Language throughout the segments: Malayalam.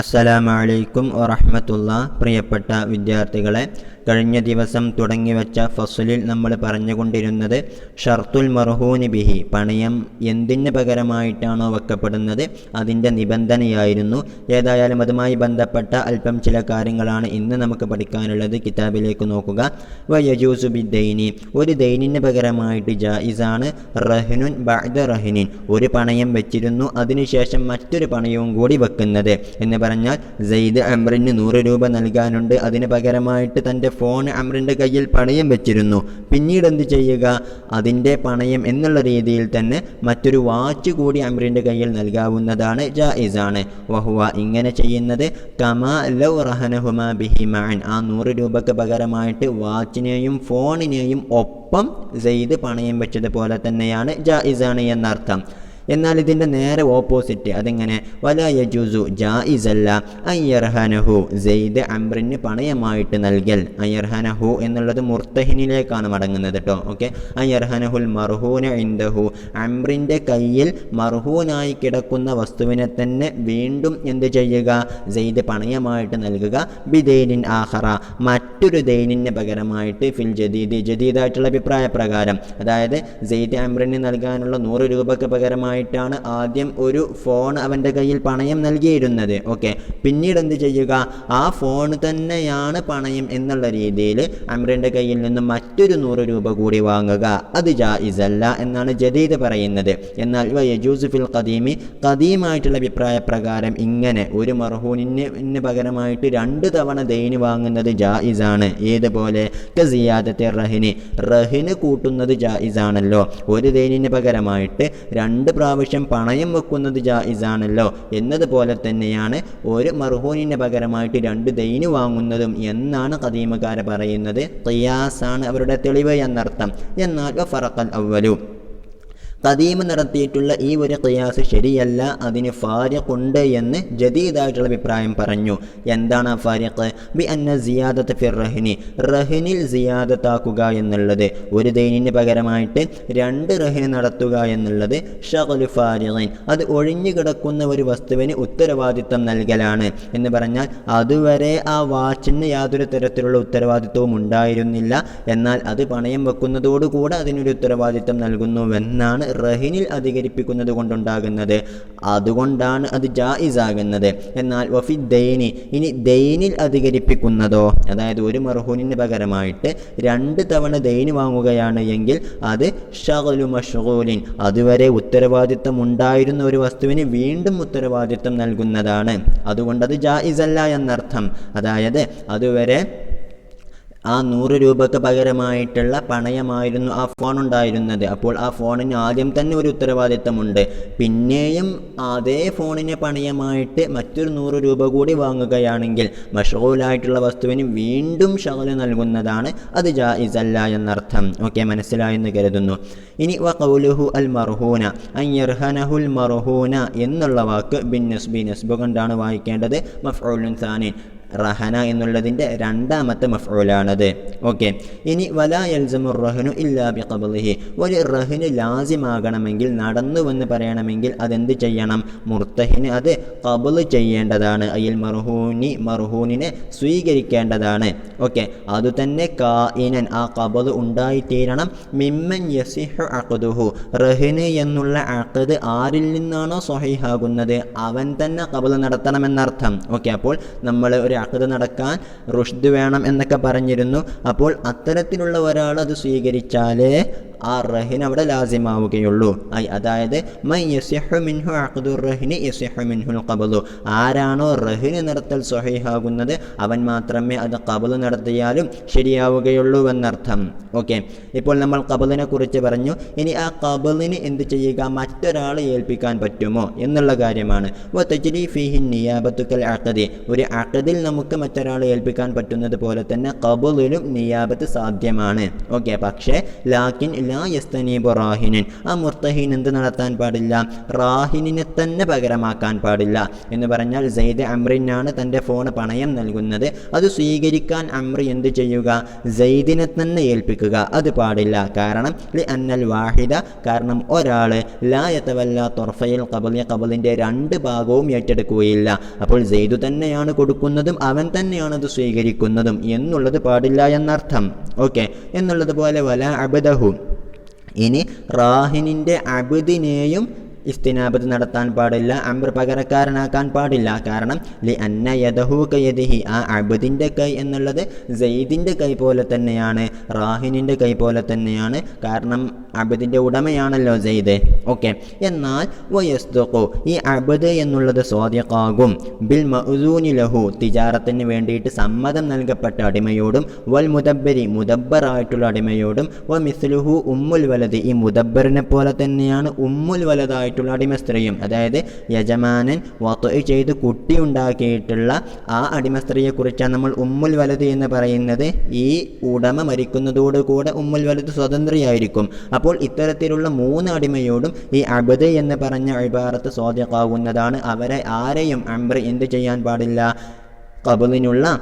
അസ്സലാമു അലൈക്കും വറഹ്മത്തുള്ളാ. പ്രിയപ്പെട്ട വിദ്യാർത്ഥികളെ, കഴിഞ്ഞ ദിവസം തുടങ്ങിവെച്ച ഫസ്ലിൽ നമ്മൾ പറഞ്ഞുകൊണ്ടിരുന്നത് ഷർത്തുൽ മർഹൂനി ബിഹി, പണയം എന്തിന് പകരമായിട്ടാണോ വെക്കപ്പെടുന്നത് അതിൻ്റെ നിബന്ധനയായിരുന്നു. ഏതായാലും അതുമായി ബന്ധപ്പെട്ട അല്പം ചില കാര്യങ്ങളാണ് ഇന്ന് നമുക്ക് പഠിക്കാനുള്ളത്. കിതാബിലേക്ക് നോക്കുക. വയജൂസു ബിദ്ദൈനി, ഒരു ദൈനിന് പകരമായിട്ട് ജായിസാണ് റഹ്നുൻ ബഅദ റഹ്നിൻ, ഒരു പണയം വെച്ചിരുന്നു അതിനുശേഷം മറ്റൊരു പണയവും കൂടി വെക്കുന്നത്. എന്ന് പറഞ്ഞാൽ സെയ്ദ് അമ്രിന് 100 രൂപ നൽകാനുണ്ട്, അതിന് പകരമായിട്ട് തൻ്റെ ഫോൺ അമ്രിൻ്റെ കയ്യിൽ പണയം വെച്ചിരുന്നു. പിന്നീട് എന്ത് ചെയ്യുക, അതിൻ്റെ പണയം എന്നുള്ള രീതിയിൽ തന്നെ മറ്റൊരു വാച്ച് കൂടി അമ്രിൻ്റെ കയ്യിൽ നൽകാവുന്നതാണ്, ജായിസാണ്. വഹുവ, ഇങ്ങനെ ചെയ്യുന്നത് കമാ ലൗ റഹനഹുമാ ബിഹി മഅൻ, ആ 100 രൂപയ്ക്ക് പകരമായിട്ട് വാച്ചിനെയും ഫോണിനെയും ഒപ്പം സെയ്ദ് പണയം വെച്ചതുപോലെ തന്നെയാണ്, ജായിസാണ് എന്നർത്ഥം. എന്നാൽ ഇതിൻ്റെ നേരെ ഓപ്പോസിറ്റ്, അതെങ്ങനെ, വലാ യജൂസു, ജായിസല്ല അയ്യർഹനഹു, സെയ്ദ് അമ്രിന് പണയമായിട്ട് നൽകൽ. അയ്യർഹനഹു എന്നുള്ളത് മുർത്തഹിനിലേക്കാണ് മടങ്ങുന്നത് കേട്ടോ. ഓക്കെ, അയ്യർഹനഹുൽ മർഹൂന ഇൻദഹു, അമ്രിൻ്റെ കയ്യിൽ മർഹൂനായി കിടക്കുന്ന വസ്തുവിനെ തന്നെ വീണ്ടും എന്ത് ചെയ്യുക, സെയ്ദ് പണയമായിട്ട് നൽകുക. ബിദൈനിൻ ആഖറ, മറ്റൊരു ദൈനിന് പകരമായിട്ട്. ഫിൽ ജദീദ്, ജദീദായിട്ടുള്ള അഭിപ്രായ പ്രകാരം, അതായത് സെയ്ദ് അമ്രിന് നൽകാനുള്ള 100 രൂപയ്ക്ക് പകരമായി ാണ് ആദ്യം ഒരു ഫോൺ അവൻ്റെ കയ്യിൽ പണയം നൽകിയിരുന്നത്. ഓക്കെ, പിന്നീട് എന്ത് ചെയ്യുക, ആ ഫോൺ തന്നെയാണ് പണയം എന്നുള്ള രീതിയിൽ അമ്രിൻ്റെ കയ്യിൽ നിന്നും മറ്റൊരു 100 രൂപ കൂടി വാങ്ങുക. അത് ജായിസല്ല എന്നാണ് ജദീദ് പറയുന്നത്. എന്നാൽ വയജൂസു ഫിൽ ഖദീമി, ഖദീമായിട്ടുള്ള അഭിപ്രായ പ്രകാരം ഇങ്ങനെ ഒരു മർഹൂനിന് പകരമായിട്ട് 2 തവണ ദൈന് വാങ്ങുന്നത് ജായിസാണ്. ഏതുപോലെ കസിയാദത്തെ റഹിന്, റഹിന് കൂട്ടുന്നത് ജായിസാണല്ലോ. ഒരു ദൈനിന് പകരമായിട്ട് 2 പ്രാവശ്യം പണയം വെക്കുന്നത് ജായിസാണല്ലോ. എന്നതുപോലെ തന്നെയാണ് ഒരു മർഹൂനിന് പകരമായിട്ട് 2 ദൈന് വാങ്ങുന്നതും എന്നാണ് ഖദീമക്കാർ പറയുന്നത്. ഖിയാസാണ് അവരുടെ തെളിവ് എന്നർത്ഥം. എന്നാൽ ഫറഖൽ അവ്വലു, ഖദീം നടത്തിയിട്ടുള്ള ഈ ഒരു ഖിയാസ് ശരിയല്ല, അതിന് ഫാരിഖുണ്ട് എന്ന് ജദീദായിട്ടുള്ള അഭിപ്രായം പറഞ്ഞു. എന്താണ് ആ ഫാരിഖ്? ബി അന്ന സിയാദത്ത് ഫിർ റഹ്നി, റഹ്നിൽ സിയാദത്താക്കുക എന്നുള്ളത്, ഒരു ദൈനിന് പകരമായിട്ട് 2 റഹ്ന് നടത്തുക എന്നുള്ളത് ഷഗ്ലു ഫാരിഖിൻ, അത് ഒഴിഞ്ഞു കിടക്കുന്ന ഒരു വസ്തുവിന് ഉത്തരവാദിത്തം നൽകലാണ്. എന്ന് പറഞ്ഞാൽ അതുവരെ ആ വാച്ചിന് യാതൊരു തരത്തിലുള്ള ഉത്തരവാദിത്വവും ഉണ്ടായിരുന്നില്ല, എന്നാൽ അത് പണയം വെക്കുന്നതോടുകൂടെ അതിനൊരു ഉത്തരവാദിത്തം നൽകുന്നുവെന്നാണ് റഹിനിൽ അധികരിപ്പിക്കുന്നത് കൊണ്ടുണ്ടാകുന്നത്. അതുകൊണ്ടാണ് അത് ജായിസാകുന്നത്. എന്നാൽ വഫി ദൈനി, ഇനി ദൈനിൽ അധികരിപ്പിക്കുന്നതോ, അതായത് ഒരു മർഹൂനിന് പകരമായിട്ട് 2 തവണ ദൈന് വാങ്ങുകയാണ് എങ്കിൽ അത് ഷഗ്ലു മഷ്ഗൂലിൻ, അതുവരെ ഉത്തരവാദിത്തം ഉണ്ടായിരുന്ന ഒരു വസ്തുവിന് വീണ്ടും ഉത്തരവാദിത്തം നൽകുന്നതാണ്. അതുകൊണ്ടത് ജായിസല്ല എന്നർത്ഥം. അതായത് അതുവരെ ആ 100 രൂപയ്ക്ക് പകരമായിട്ടുള്ള പണയമായിരുന്നു ആ ഫോൺ ഉണ്ടായിരുന്നത്. അപ്പോൾ ആ ഫോണിന് ആദ്യം തന്നെ ഒരു ഉത്തരവാദിത്തമുണ്ട്. പിന്നെയും അതേ ഫോണിന് പണയമായിട്ട് മറ്റൊരു 100 രൂപ കൂടി വാങ്ങുകയാണെങ്കിൽ മഷ്ഗൂലായിട്ടുള്ള വസ്തുവിന് വീണ്ടും ഷഗ്ല് നൽകുന്നതാണ്, അത് ജായിസല്ല എന്നർത്ഥം. ഓക്കെ, മനസ്സിലായെന്ന് കരുതുന്നു. ഇനി വഖൗലുഹു അൽ മർഹൂന, അയ്യർഹനഹുൽ മർഹൂന എന്നുള്ള വാക്ക് ബിൻ നസ്ബി, നസ്ബ് കൊണ്ടാണ് വായിക്കേണ്ടത്. മഫ്ഊലുൻ സാനി, റഹന എന്നുള്ളതിൻ്റെ 2ാമത്തെ മഫ്ഊലാണത്. ഓക്കെ, ഇനി വലാ യൽസമുർ റഹ്നു ഇല്ലാ ബിഖബ്ലിഹി, ഒരു റഹ്ന് ലാസിമാകണമെങ്കിൽ, നടന്നുവെന്ന് പറയണമെങ്കിൽ അതെന്ത് ചെയ്യണം, മുർത്തഹിന് അത് ഖബ്ള് ചെയ്യേണ്ടതാണ്. അയിൽ മർഹൂനി, മർഹൂനിനെ സ്വീകരിക്കേണ്ടതാണ്. ഓക്കെ, അതുതന്നെ കായിനൻ, ആ ഖബ്ള് ഉണ്ടായിത്തീരണം. മിമ്മൻ യസിഹു അഖ്ദുഹു, റഹ്ന് എന്നുള്ള അഖ്ദ് ആരിൽ നിന്നാണോ സ്വഹീഹാകുന്നത് അവൻ തന്നെ ഖബ്ള് നടത്തണമെന്നർത്ഥം. ഓക്കെ, അപ്പോൾ നമ്മൾ ഒരു അഖ്ദ് നടക്കാൻ റുഷ്ദ് വേണം എന്നൊക്കെ പറഞ്ഞിരുന്നു. അപ്പോൾ അത്തരത്തിലുള്ള ഒരാൾ അത് സ്വീകരിച്ചാലേ ആ റഹിൻ അവിടെ ലാസിമാവുകയുള്ളൂ. അതായത് മൻ യസിഹു മിൻഹു അഖ്ദുർ റഹിനി യസിഹു മിൻഹുൽ ഖബ്ളു, ആരാണോ റഹിന് നടത്തൽ സ്വഹീഹാകുന്നത് അവൻ മാത്രമേ അത് ഖബ്ള് നടത്തിയാലും ശരിയാവുകയുള്ളൂ എന്നർത്ഥം. ഓക്കെ, ഇപ്പോൾ നമ്മൾ ഖബ്ളിനെ കുറിച്ച് പറഞ്ഞു. ഇനി ആ ഖബ്ളിന് എന്ത് ചെയ്യുക, മറ്റൊരാളെ ഏൽപ്പിക്കാൻ പറ്റുമോ എന്നുള്ള കാര്യമാണ്. വതജ്രി ഫീഹി നിയാബത്തു കൽ അഖ്ദി, ഒരു അഖ്ദിൽ നമുക്ക് മറ്റൊരാളെ ഏൽപ്പിക്കാൻ പറ്റുന്നത് പോലെ തന്നെ ഖബ്ളിലും നിയാബത്ത് സാധ്യമാണ്. ഓക്കെ, പക്ഷേ ലാക്കിൻ ലാ യസ്തനീബു റാഹിനൻ, ആ മുർത്തഹീൻ എന്ത് നടത്താൻ പാടില്ല? റാഹിനിനെ തന്നെ പകരമാക്കാൻ പാടില്ല. എന്ന് പറഞ്ഞാൽ സെയ്ദ് അംറിനാണ് തൻ്റെ ഫോൺ പണയം നൽകുന്നത്, അത് സ്വീകരിക്കാൻ അംറി എന്ത് ചെയ്യുക? സെയ്ദിനെ തന്നെ ഏൽപ്പിക്കുക. അത് പാടില്ല. കാരണം ലി അന്നൽ വാഹിദ, കാരണം ഒരാൾ ലാ യതവല്ല തൊർഫയിൽ ഖബലി, ഖബലിൻ്റെ രണ്ട് ഭാഗവും ഏറ്റെടുക്കുകയില്ല. അപ്പോൾ സെയ്ദു തന്നെയാണ് കൊടുക്കുന്നതും അവൻ തന്നെയാണ് അത് സ്വീകരിക്കുന്നതും എന്നുള്ളത് പാടില്ല എന്നർത്ഥം. ഓക്കെ, എന്നുള്ളതുപോലെ വല അബ്ദഹു, ഇനി റാഹിനിൻ്റെ അബ്ദിനെയും ഇസ്തിനാബത്ത് നടത്താൻ പാടില്ല, അംർ പകരക്കാരനാക്കാൻ പാടില്ല. കാരണം ലി അന്ന യദഹു കയദിഹി, ആ അബ്ദിൻ്റെ കൈ എന്നുള്ളത് സെയ്ദിൻ്റെ കൈ പോലെ തന്നെയാണ്, റാഹിനിൻ്റെ കൈ പോലെ തന്നെയാണ്. കാരണം അബ്ദിൻ്റെ ഉടമയാണല്ലോ സെയ്ദ്. ഓക്കെ, എന്നാൽ വയസ്തുഖു, ഈ അബ്ദ് എന്നുള്ളത് സ്വാദിഖാകും ബിൽ മഅ്സൂനി ലഹു, തിജാറത്തിന് വേണ്ടിയിട്ട് സമ്മതം നൽകപ്പെട്ട അടിമയോടും, വൽ മുദബ്ബരി, മുദബ്ബറായിട്ടുള്ള അടിമയോടും, വ മിസ്ലുഹു ഉമ്മുൽ വലദ്, ഈ മുദബ്ബറിനെ പോലെ തന്നെയാണ് ഉമ്മുൽ വലദായിട്ട് അടിമസ്ത്രീയും. അതായത് യജമാനൻ വത്അ ചെയ്ത് കുട്ടി ഉണ്ടാക്കിയിട്ടുള്ള ആ അടിമസ്ത്രീയെ കുറിച്ചാണ് നമ്മൾ ഉമ്മുൽ വലദ് എന്ന് പറയുന്നത്. ഈ ഉടമ മരിക്കുന്നതോടുകൂടെ ഉമ്മുൽ വലദ് സ്വതന്ത്രയായിരിക്കും. അപ്പോൾ ഇത്തരത്തിലുള്ള 3 അടിമയോടും ഈ അബ്ദ് എന്ന് പറഞ്ഞ ഇബാറത്ത് സ്വാദിഖാകുന്നതാണ്. അവരെ ആരെയും അംർ എന്ത് ചെയ്യാൻ പാടില്ല? ഖബലിനുള്ള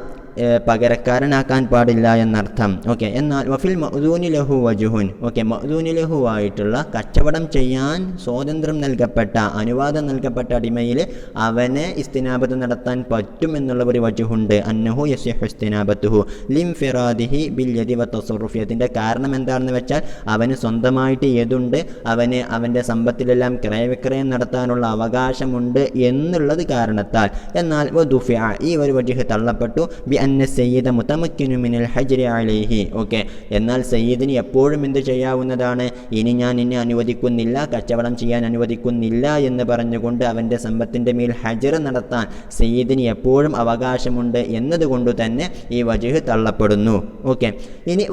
പകരക്കാരനാക്കാൻ പാടില്ല എന്നർത്ഥം. ഓക്കെ, എന്നാൽ വഫിൽ മഅ്ദൂനി ലഹു വജുഹുൻ, ഓക്കെ, മഅ്ദൂനി ലഹു ആയിട്ടുള്ള കച്ചവടം ചെയ്യാൻ സ്വാതന്ത്ര്യം നൽകപ്പെട്ട, അനുവാദം നൽകപ്പെട്ട അടിമയിൽ അവനെ ഇസ്തിനാബത്ത് നടത്താൻ പറ്റും എന്നുള്ള ഒരു വജുഹുണ്ട്. അന്നഹു യസിഹു ഇസ്തിനാബത്തുഹു ലിംഫിറാദിഹി ബിൽ യദി വതസറുഫി. അതിൻ്റെ കാരണം എന്താണെന്ന് വെച്ചാൽ അവന് സ്വന്തമായിട്ട് യദുണ്ട്, അവന് അവൻ്റെ സമ്പത്തിലെല്ലാം ക്രയവിക്രയം നടത്താനുള്ള അവകാശമുണ്ട് എന്നുള്ളത് കാരണത്താൽ. എന്നാൽ വദുഫിഅ, ഈ ഒരു വജുഹ് തള്ളപ്പെട്ടു. ബി അന്ന സയ്യിദ മുതമക്കിനു മിനൽ ഹജ്രി അലൈഹി. ഓക്കെ, എന്നാൽ സയ്യിദിന് എപ്പോഴും എന്ത് ചെയ്യാവുന്നതാണ്? ഇനി ഞാൻ എന്നെ അനുവദിക്കുന്നില്ല, കച്ചവടം ചെയ്യാൻ അനുവദിക്കുന്നില്ല എന്ന് പറഞ്ഞുകൊണ്ട് അവൻ്റെ സമ്പത്തിൻ്റെ മേൽ ഹജ്ർ നടത്താൻ സയ്യിദിന് എപ്പോഴും അവകാശമുണ്ട് എന്നതുകൊണ്ട് തന്നെ ഈ വജ്ഹ് തള്ളപ്പെടുന്നു. ഓക്കെ, ഇനി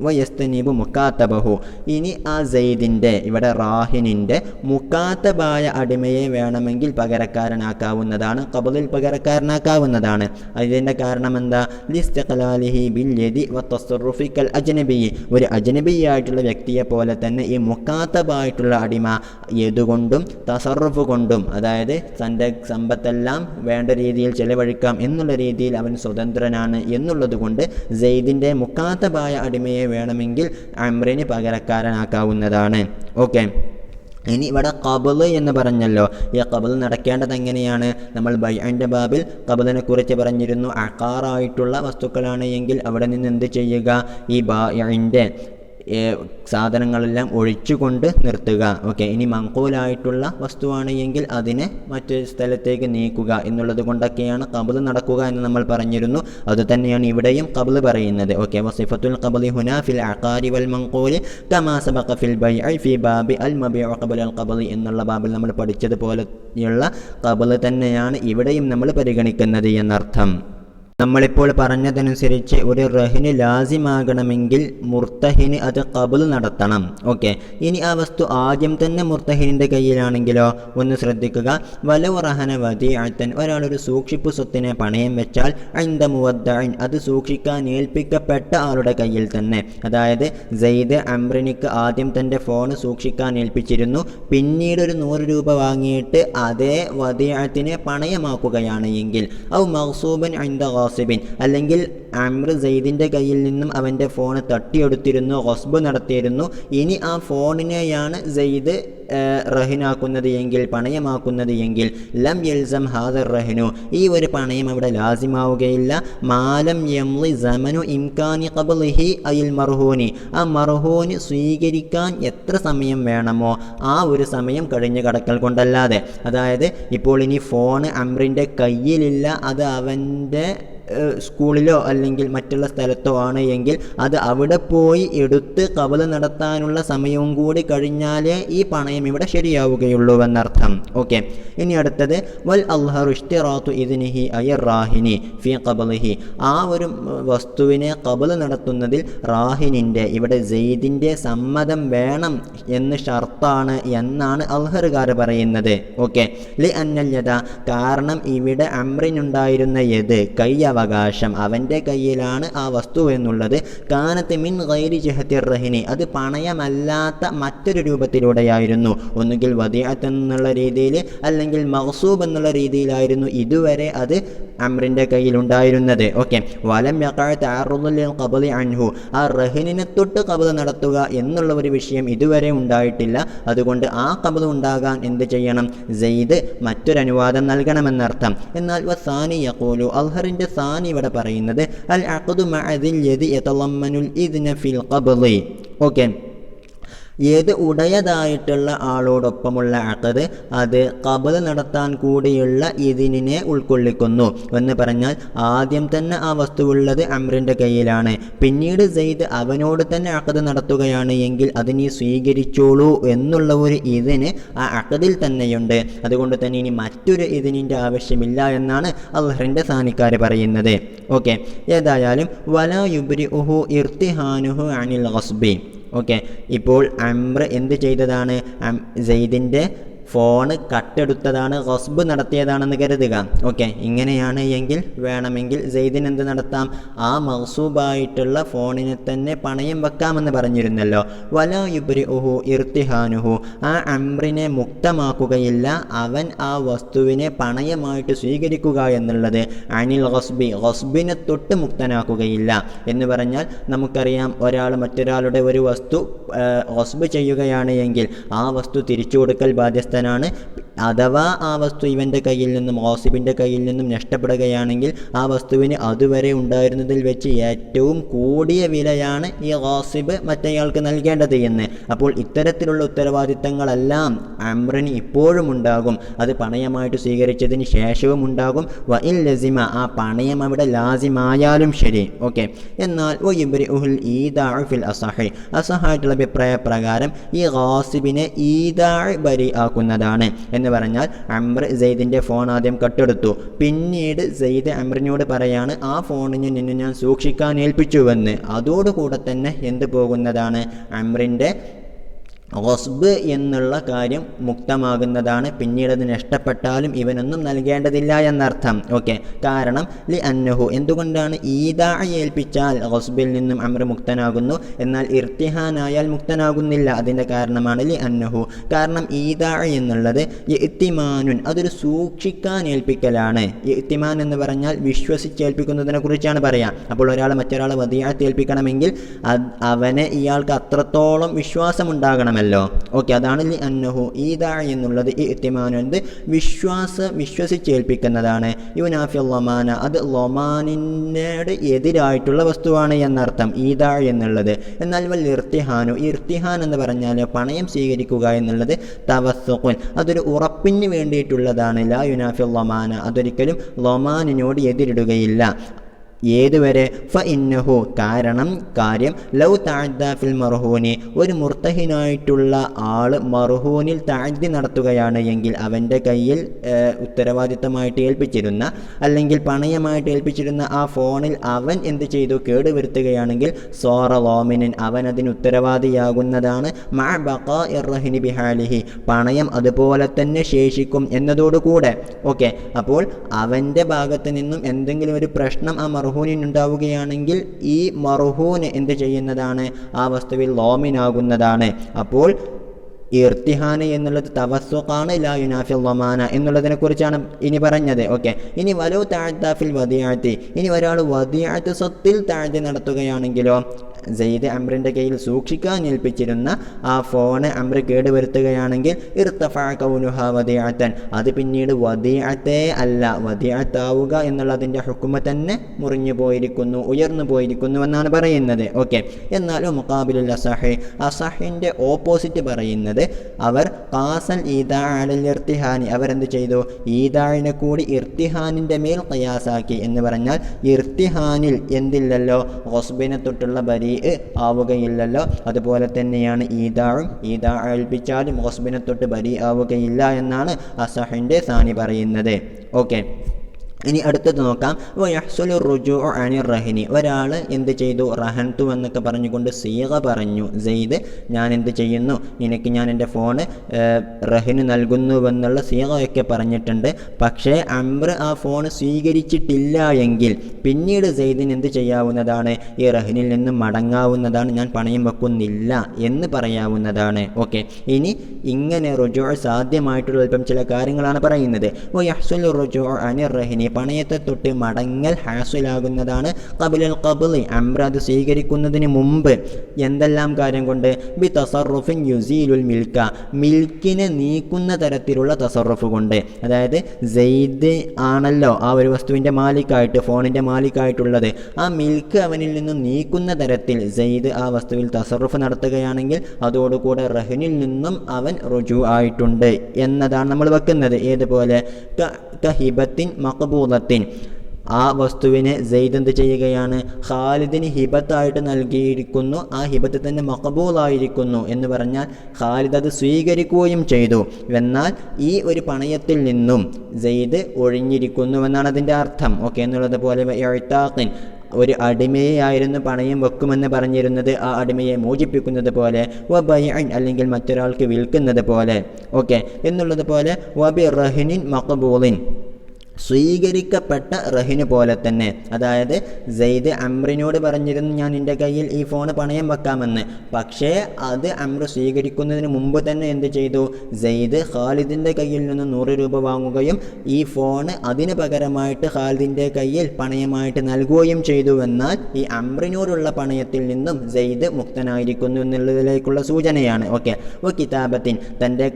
വയസ്തനീബു മുക്കാത്തബഹു, ഇനി ആ സെയ്ദിൻ്റെ, ഇവിടെ റാഹിനിൻ്റെ മുക്കാത്തബായ അടിമയെ വേണമെങ്കിൽ പകരക്കാരനാക്കാവുന്നതാണ്, ഖബലിൽ പകരക്കാരനാക്കാവുന്നതാണ്. അതിൻ്റെ കാരണം എന്താ? ലിസ്തിഖ്ലാലിഹി ബിൽ യദി വതസറുഫി കൽ അജ്നബി, ഒരു അജ്നബിയായിട്ടുള്ള വ്യക്തിയെ പോലെ തന്നെ ഈ മുക്കാത്തബായിട്ടുള്ള അടിമ യദുകൊണ്ടും തസറുഫ് കൊണ്ടും, അതായത് തൻ്റെ സമ്പത്തെല്ലാം വേണ്ട രീതിയിൽ ചെലവഴിക്കാം എന്നുള്ള രീതിയിൽ അവൻ സ്വതന്ത്രനാണ് എന്നുള്ളത് കൊണ്ട് സെയ്ദിൻ്റെ മുക്കാത്തബായ അടിമയെ വേണമെങ്കിൽ അംറിന് പകരക്കാരനാക്കാവുന്നതാണ്. ഓക്കെ, ഇനി ഇവിടെ ഖബൽ എന്ന് പറഞ്ഞല്ലോ. ഈ ഖബൽ നടക്കേണ്ടത് എങ്ങനെയാണ്? നമ്മൾ ബൈഅൻ്റെ ബാബിൽ ഖബലിനെ കുറിച്ച് പറഞ്ഞിരുന്നു. അഖാറായിട്ടുള്ള വസ്തുക്കളാണ് എങ്കിൽ അവിടെ നിന്ന് എന്ത് ചെയ്യുക? ഈ ബൈഅൻ്റെ സാധനങ്ങളെല്ലാം ഒഴിച്ചുകൊണ്ട് നിർത്തുക. ഓക്കെ, ഇനി മങ്കൂലായിട്ടുള്ള വസ്തുവാണ് എങ്കിൽ അതിനെ മറ്റൊരു സ്ഥലത്തേക്ക് നീക്കുക എന്നുള്ളത് കൊണ്ടൊക്കെയാണ് ഖബൽ നടക്കുക എന്ന് നമ്മൾ പറഞ്ഞിരുന്നു. അതുതന്നെയാണ് ഇവിടെയും ഖബൽ പറയുന്നത്. ഓക്കെ, വസിഫത്തുൽ ഖബലി ഹുനാ ഫിൽ അഖാരി വൽ മങ്കൂലി കമാ സബഖ ഫിൽ ബൈഇ ഫി ബാബി അൽ മബീഉ ഖബല അൽ ഖബലി എന്നുള്ള ബാബിൽ നമ്മൾ പഠിച്ചതുപോലെയുള്ള ഖബൽ തന്നെയാണ് ഇവിടെയും നമ്മൾ പരിഗണിക്കുന്നത് എന്നർത്ഥം. നമ്മളിപ്പോൾ പറഞ്ഞതനുസരിച്ച് ഒരു റഹിന് ലാസിമാകണമെങ്കിൽ മുർത്തഹിന് അത് ഖബൽ നടത്തണം. ഓക്കെ, ഇനി ആ വസ്തു ആദ്യം തന്നെ മുർത്തഹിനിൻ്റെ കയ്യിലാണെങ്കിലോ? ഒന്ന് ശ്രദ്ധിക്കുക. വലൗ റഹന വദീഅത്തൻ, ഒരാളൊരു സൂക്ഷിപ്പ് സ്വത്തിനെ പണയം വെച്ചാൽ ഇൻദ മുവദ്ദഇൻ, അത് സൂക്ഷിക്കാൻ ഏൽപ്പിക്കപ്പെട്ട ആളുടെ കയ്യിൽ തന്നെ. അതായത് സെയ്ദ് അംറിനിക്ക് ആദ്യം തൻ്റെ ഫോൺ സൂക്ഷിക്കാൻ ഏൽപ്പിച്ചിരുന്നു, പിന്നീട് ഒരു 100 രൂപ വാങ്ങിയിട്ട് അതേ വദീഅത്തിനെ പണയമാക്കുകയാണ് എങ്കിൽ, ഔ മഗ്സൂബൻ ഇൻദ ഗാസിബിൻ, അല്ലെങ്കിൽ അംർ സെയ്ദിൻ്റെ കയ്യിൽ നിന്നും അവൻ്റെ ഫോൺ തട്ടിയെടുത്തിരുന്നു, ഗസ്ബ് നടത്തിയിരുന്നു. ഇനി ആ ഫോണിനെയാണ് സെയ്ദ് റഹിനാക്കുന്നത് എങ്കിൽ, പണയമാക്കുന്നത് എങ്കിൽ, ലം യൽസം ഹാദർ റഹിനു, ഈ ഒരു പണയം അവിടെ ലാസിമാവുകയില്ല. മാലം യംളി സമനു ഇംകാനി ഖബ്ലിഹി അയിൽ മർഹൂനി, ആ മർഹൂന് സ്വീകരിക്കാൻ എത്ര സമയം വേണമോ ആ ഒരു സമയം കഴിഞ്ഞ് കടക്കൽ കൊണ്ടല്ലാതെ. അതായത് ഇപ്പോൾ ഇനി ഫോൺ അംറിൻ്റെ കയ്യിലില്ല, അത് അവൻ്റെ സ്കൂളിലോ അല്ലെങ്കിൽ മറ്റുള്ള സ്ഥലത്തോ ആണ് എങ്കിൽ അത് അവിടെ പോയി എടുത്ത് ഖബൽ നടത്താനുള്ള സമയവും കൂടി കഴിഞ്ഞാലേ ഈ പണയം ഇവിടെ ശരിയാവുകയുള്ളൂ എന്നർത്ഥം. ഓക്കെ, ഇനി അടുത്തത് വൽ അൽഹറു ഇഷ്തിറാത്തു ഇദ്നിഹി അയർ റാഹിനി ഫി ഖബലിഹി, ആ ഒരു വസ്തുവിനെ ഖബൽ നടത്തുന്നതിൽ റാഹിനിൻ്റെ, ഇവിടെ സെയ്ദിൻ്റെ സമ്മതം വേണം എന്ന് ഷർത്താണ് എന്നാണ് അൽഹറുകാർ പറയുന്നത്. ഓക്കെ, ലി അന്നൽ യദ, കാരണം ഇവിടെ അംറിനുണ്ടായിരുന്ന യദ്, കൈ അവകാശം, അവൻ്റെ കയ്യിലാണ് ആ വസ്തു എന്നുള്ളത് കാനത്ത് മിൻ ഗൈരി ജിഹത്തിർ റഹിനി, അത് പണയമല്ലാത്ത മറ്റൊരു രൂപത്തിലൂടെയായിരുന്നു. ഒന്നുകിൽ വദിഅത്ത് എന്നുള്ള രീതിയിൽ അല്ലെങ്കിൽ മഗ്സൂബ് എന്നുള്ള രീതിയിലായിരുന്നു ഇതുവരെ അത് അംറിൻ്റെ കയ്യിലുണ്ടായിരുന്നത്. ഓക്കെ, വലം യഖഅ തഅറുദുൽ ലിൽ ഖബ്ളി അൻഹു, ആ റഹിനിനെ തൊട്ട് ഖബ്ള് നടത്തുക എന്നുള്ള ഒരു വിഷയം ഇതുവരെ ഉണ്ടായിട്ടില്ല. അതുകൊണ്ട് ആ ഖബ്ള് ഉണ്ടാകാൻ എന്ത് ചെയ്യണം? സെയ്ദ് മറ്റൊരനുവാദം നൽകണമെന്നർത്ഥം. എന്നാൽ വസാനി യഖൂലു, അൽഹറിൻ്റെ സാനി ഇവിടെ പറയുന്നത് അൽ അഖ്ദു മഅ ദിൽ യദി യതളമ്മനുൽ ഇദ്ന ഫിൽ ഖബ്ളി. ഓക്കെ, ഏത് ഉടയതായിട്ടുള്ള ആളോടൊപ്പമുള്ള അഖദ് അത് ഖബ്ള് നടത്താൻ കൂടിയുള്ള ഇതിനെ ഉൾക്കൊള്ളിക്കുന്നു എന്ന് പറഞ്ഞാൽ ആദ്യം തന്നെ ആ വസ്തുവുള്ളത് അംറിൻ്റെ കയ്യിലാണ്, പിന്നീട് സെയ്ദ് അവനോട് തന്നെ അഖദ് നടത്തുകയാണ് എങ്കിൽ അതിനെ സ്വീകരിച്ചോളൂ എന്നുള്ള ഒരു ഇതിന് ആ അഖദിൽ തന്നെയുണ്ട്. അതുകൊണ്ട് തന്നെ ഇനി മറ്റൊരു ഇതിനിൻ്റെ ആവശ്യമില്ല എന്നാണ് അൽഹറിൻ്റെ സാനിക്കാർ പറയുന്നത്. ഓക്കെ, ഏതായാലും വലാ യുബ്രിഉഹു ഇർത്തിഹാനുഹു അനിൽ ഗസ്ബി. ഓക്കെ, ഇപ്പോൾ അംർ എന്ത് ചെയ്തതാണ്? സെയ്ദിൻ്റെ ഫോണ് കട്ടെടുത്തതാണ്, ഗസ്ബ് നടത്തിയതാണെന്ന് കരുതുക. ഓക്കെ, ഇങ്ങനെയാണ് എങ്കിൽ വേണമെങ്കിൽ സെയ്ദിന് എന്ത് നടത്താം? ആ മഗ്സൂബായിട്ടുള്ള ഫോണിനെ തന്നെ പണയം വെക്കാമെന്ന് പറഞ്ഞിരുന്നല്ലോ. വലാ യുബ്രിഉഹു ഇർത്തിഹാനുഹു, ആ അംറിനെ മുക്തമാക്കുകയില്ല, അവൻ ആ വസ്തുവിനെ പണയമായിട്ട് സ്വീകരിക്കുക എന്നുള്ളത് അനിൽ ഗസ്ബി, ഗസ്ബിനെ തൊട്ട് മുക്തനാക്കുകയില്ല. എന്ന് പറഞ്ഞാൽ നമുക്കറിയാം, ഒരാൾ മറ്റൊരാളുടെ ഒരു വസ്തു ഗസ്ബ് ചെയ്യുകയാണ് എങ്കിൽ ആ വസ്തു തിരിച്ചു കൊടുക്കൽ ബാധ്യസ്ഥ ാണ്. അഥവാ ആ വസ്തു ഇവൻ്റെ കയ്യിൽ നിന്നും ഗാസിബിൻ്റെ കയ്യിൽ നിന്നും നഷ്ടപ്പെടുകയാണെങ്കിൽ ആ വസ്തുവിന് അതുവരെ ഉണ്ടായിരുന്നതിൽ വെച്ച് ഏറ്റവും കൂടിയ വിലയാണ് ഈ ഗാസിബ് മറ്റേയാൾക്ക് നൽകേണ്ടത് എന്ന്. അപ്പോൾ ഇത്തരത്തിലുള്ള ഉത്തരവാദിത്തങ്ങളെല്ലാം അംറിന് ഇപ്പോഴും ഉണ്ടാകും, അത് പണയമായിട്ട് സ്വീകരിച്ചതിന് ശേഷവും ഉണ്ടാകും. വഇൻ ലസിമ, ആ പണയം അവിടെ ലാസിമായാലും ശരി. ഓക്കെ, എന്നാൽ വയുബ്രിഉൽ ഈദാഉ ഫിൽ അസഹി, അസഹായിട്ടുള്ള അഭിപ്രായ പ്രകാരം ഈ ഗാസിബിനെ ഈദാഉ ബരി ആക്കുന്നതാണ്. എന്ന് പറഞ്ഞാൽ അംർ സെയ്ദിൻ്റെ ഫോൺ ആദ്യം കട്ടെടുത്തു, പിന്നീട് സെയ്ദ് അംറിനോട് പറയാണ് ആ ഫോണിന് നിന്നെ ഞാൻ സൂക്ഷിക്കാൻ ഏൽപ്പിച്ചുവെന്ന്. അതോടുകൂടെ തന്നെ എന്ത് പോകുന്നതാണ്? അംറിൻ്റെ ഗസ്ബ് എന്നുള്ള കാര്യം മുക്തമാകുന്നതാണ്. പിന്നീട് അത് നഷ്ടപ്പെട്ടാലും ഇവനൊന്നും നൽകേണ്ടതില്ല എന്നർത്ഥം. ഓക്കെ, കാരണം ലി അന്നഹു, എന്തുകൊണ്ടാണ്? ഈദാ ഏൽപ്പിച്ചാൽ ഗസ്ബിൽ നിന്നും അംർ മുക്തനാകുന്നു, എന്നാൽ ഇർത്തിഹാനായാൽ മുക്തനാകുന്നില്ല. അതിൻ്റെ കാരണമാണ് ലി അന്നഹു, കാരണം ഈദാ എന്നുള്ളത് ഇഅ്തിമാനുൻ, അതൊരു സൂക്ഷിക്കാൻ ഏൽപ്പിക്കലാണ്. ഇഅ്തിമാൻ എന്ന് പറഞ്ഞാൽ വിശ്വസിച്ചേൽപ്പിക്കുന്നതിനെ കുറിച്ചാണ് പറയാം. അപ്പോൾ ഒരാൾ മറ്റൊരാളെ വദിഅത്ത് ഏൽപ്പിക്കണമെങ്കിൽ അവനെ ഇയാൾക്ക് അത്രത്തോളം വിശ്വാസമുണ്ടാകണം. ഓക്കെ, അതാണ് ലി അന്നഹു ഈദാ എന്നുള്ളത് ഇഅ്തിമാനുണ്ട്, വിശ്വസിച്ചേൽപ്പിക്കുന്നതാണ്. യുനാഫി ലൊമാന, അത് ലൊമാനിനോട് എതിരായിട്ടുള്ള വസ്തുവാണ് എന്നർത്ഥം ഈദാ എന്നുള്ളത്. എന്നാൽ വൽ ഇർത്തിഹാനു, ഇർത്തിഹാൻ എന്ന് പറഞ്ഞാൽ പണയം സ്വീകരിക്കുക എന്നുള്ളത് തവസ്സുഖുൻ, അതൊരു ഉറപ്പിന് വേണ്ടിയിട്ടുള്ളതാണ്. ലാ യുനാഫി ലൊമാന, അതൊരിക്കലും ലൊമാനിനോട് എതിരിടുകയില്ല. ഏതുവരെ? ഫഇന്നഹു, കാര്യം ലൗ തഅദ്ദ ഫിൽ മർഹൂനി, ഒരു മുർത്തഹിനായിട്ടുള്ള ആൾ മർഹൂനിൽ തഅദ്ദി നടത്തുകയാണ് എങ്കിൽ അവൻ്റെ കയ്യിൽ ഉത്തരവാദിത്തമായിട്ട് ഏൽപ്പിച്ചിരുന്ന അല്ലെങ്കിൽ പണയമായിട്ട് ഏൽപ്പിച്ചിരുന്ന ആ ഫോണിൽ അവൻ എന്ത് ചെയ്തു? കേടുവരുത്തുകയാണെങ്കിൽ സോറ ലോമിനൻ, അവൻ അതിന് ഉത്തരവാദിയാകുന്നതാണ്. മഅ ബഖാഇർ റഹിനി ബിഹാലിഹി, പണയം അതുപോലെ തന്നെ ശേഷിക്കും എന്നതോടുകൂടെ. ഓക്കെ, അപ്പോൾ അവൻ്റെ ഭാഗത്ത് നിന്നും എന്തെങ്കിലും ഒരു പ്രശ്നം ആ മർഹൂനിനുണ്ടാവുകയാണെങ്കിൽ ഈ മർഹൂന് എന്ത് ചെയ്യുന്നതാണ്? ആ വസ്തുവിൽ ലോമിനാകുന്നതാണ്. അപ്പോൾ ഇർത്തിഹാൻ എന്നുള്ളത് തവസ്സുഖാണ്, ലാ യുനാഫി ലൊമാന എന്നുള്ളതിനെ കുറിച്ചാണ് ഇനി പറഞ്ഞത്. ഓക്കെ, ഇനി വലോ തഅദ്ദ ഫിൽ വദിഅത്തി, ഇനി ഒരാൾ വദിഅത്ത് സ്വത്തിൽ തഅദ്ദി നടത്തുകയാണെങ്കിലോ? സെയ്ദ് അംറിൻ്റെ കയ്യിൽ സൂക്ഷിക്കാൻ ഏൽപ്പിച്ചിരുന്ന ആ ഫോണ് അംർ കേടുവരുത്തുകയാണെങ്കിൽ ഇർതഫഅ കൗനുഹാ വദിഅത്തൻ, അത് പിന്നീട് വദിഅത്തേ അല്ല, വദിഅത്താവുക എന്നുള്ളതിൻ്റെ ഹുക്മ തന്നെ മുറിഞ്ഞു പോയിരിക്കുന്നു, ഉയർന്നു പോയിരിക്കുന്നു എന്നാണ് പറയുന്നത്. ഓക്കെ, എന്നാലും മുഖാബിലുൽ അസഹി, അസഹിൻ്റെ ഓപ്പോസിറ്റ് പറയുന്നത് അവർ ഖാസൽ ഈദാ അലൽ ഇർത്തിഹാനി, അവരെന്ത് ചെയ്തു? ഈദാഇനെ കൂടി ഇർത്തിഹാനിൻ്റെ മേൽ ഖിയാസാക്കി. എന്ന് പറഞ്ഞാൽ ഇർത്തിഹാനിൽ എന്തില്ലല്ലോ? ഗസ്ബിനെ തൊട്ടുള്ള ബരി ആവുകയില്ലല്ലോ. അതുപോലെ തന്നെയാണ് ഈദാഉം, ഈദാ ഏൽപ്പിച്ചാലും ഗസ്ബിനെ തൊട്ട് ബരി ആവുകയില്ല എന്നാണ് അസഹിൻ്റെ സാനി പറയുന്നത്. ഓക്കെ, ഇനി അടുത്തത് നോക്കാം. വയഹ്സുലു റുജൂഉ അനിർ റഹിനി, ഒരാൾ എന്ത് ചെയ്തു, റഹൻതു എന്നൊക്കെ പറഞ്ഞുകൊണ്ട് സീഗ പറഞ്ഞു. സെയ്ദ് ഞാൻ എന്ത് ചെയ്യുന്നു, നിനക്ക് ഞാൻ എൻ്റെ ഫോണ് റഹിന് നൽകുന്നുവെന്നുള്ള സീഗയൊക്കെ പറഞ്ഞിട്ടുണ്ട്. പക്ഷേ അംർ ആ ഫോൺ സ്വീകരിച്ചിട്ടില്ല എങ്കിൽ പിന്നീട് സെയ്ദിന് എന്ത് ചെയ്യാവുന്നതാണ്, ഈ റഹിനിൽ നിന്നും മടങ്ങാവുന്നതാണ്, ഞാൻ പണയം വെക്കുന്നില്ല എന്ന് പറയാവുന്നതാണ്. ഓക്കെ, ഇനി ഇങ്ങനെ റുജൂഉ സാധ്യമായിട്ടുള്ള അല്പം ചില കാര്യങ്ങളാണ് പറയുന്നത്. വയഹ്സുലു റുജൂഉ അനിർ റഹിനി, പണയത്തെ തൊട്ട് മടങ്ങൽ ഹാസുലാകുന്നതാണ്. ഖബലൽ ഖബ്ലി, അംർ അത് സ്വീകരിക്കുന്നതിന് മുമ്പ് എന്തെല്ലാം കാര്യം കൊണ്ട്, ബി തസറുഫിൻ യുസീലുൽ മിൽക്ക, മിൽക്കിനെ നീക്കുന്ന തരത്തിലുള്ള തസറുഫ് കൊണ്ട്. അതായത് സെയ്ദ് ആണല്ലോ ആ ഒരു വസ്തുവിൻ്റെ മാലിക്കായിട്ട്, ഫോണിൻ്റെ മാലിക്കായിട്ടുള്ളത്, ആ മിൽക്ക് അവനിൽ നിന്നും നീക്കുന്ന തരത്തിൽ സെയ്ദ് ആ വസ്തുവിൽ തസറുഫ് നടത്തുകയാണെങ്കിൽ അതോടുകൂടെ റഹിനിൽ നിന്നും അവൻ റുജൂ ആയിട്ടുണ്ട് എന്നതാണ് നമ്മൾ വെക്കുന്നത്. ഏതുപോലെ ഹിബത്തിൻ മഖബൂലത്തിൻ, ആ വസ്തുവിനെ സെയ്ദ് എന്ത് ചെയ്യുകയാണ്, ഖാലിദിന് ഹിബത്തായിട്ട് നൽകിയിരിക്കുന്നു, ആ ഹിബത്ത് തന്നെ മഖബൂലായിരിക്കുന്നു എന്ന് പറഞ്ഞാൽ ഖാലിദ് അത് സ്വീകരിക്കുകയും ചെയ്തു. എന്നാൽ ഈ ഒരു പണയത്തിൽ നിന്നും സെയ്ദ് ഒഴിഞ്ഞിരിക്കുന്നുവെന്നാണ് അതിൻ്റെ അർത്ഥം. ഓക്കെ, എന്നുള്ളത് പോലെ ഇഅ്താഖിൻ, ഒരു അടിമയെ ആയിരുന്നു പണയം വെക്കുമെന്ന് പറഞ്ഞിരുന്നത്, ആ അടിമയെ മോചിപ്പിക്കുന്നത് പോലെ, വബൈഅൻ അല്ലെങ്കിൽ മറ്റൊരാൾക്ക് വിൽക്കുന്നത് പോലെ. ഓക്കെ, എന്നുള്ളത് പോലെ വബി റഹിനിൻ മഖബൂലിൻ, സ്വീകരിക്കപ്പെട്ട റഹിന് പോലെ തന്നെ. അതായത് സെയ്ദ് അംറിനോട് പറഞ്ഞിരുന്നു ഞാൻ എൻ്റെ കയ്യിൽ ഈ ഫോൺ പണയം വെക്കാമെന്ന്. പക്ഷേ അത് അംർ സ്വീകരിക്കുന്നതിന് മുമ്പ് തന്നെ എന്ത് ചെയ്തു, സെയ്ദ് ഖാലിദിൻ്റെ കയ്യിൽ നിന്ന് 100 രൂപ വാങ്ങുകയും ഈ ഫോൺ അതിന് പകരമായിട്ട് ഖാലിദിൻ്റെ കയ്യിൽ പണയമായിട്ട് നൽകുകയും ചെയ്തുവെന്നാൽ ഈ അംറിനോടുള്ള പണയത്തിൽ നിന്നും സെയ്ദ് മുക്തനായിരിക്കുന്നു എന്നുള്ളതിലേക്കുള്ള സൂചനയാണ്. ഓക്കെ, കിതാബത്തിൻ, തൻ്റെ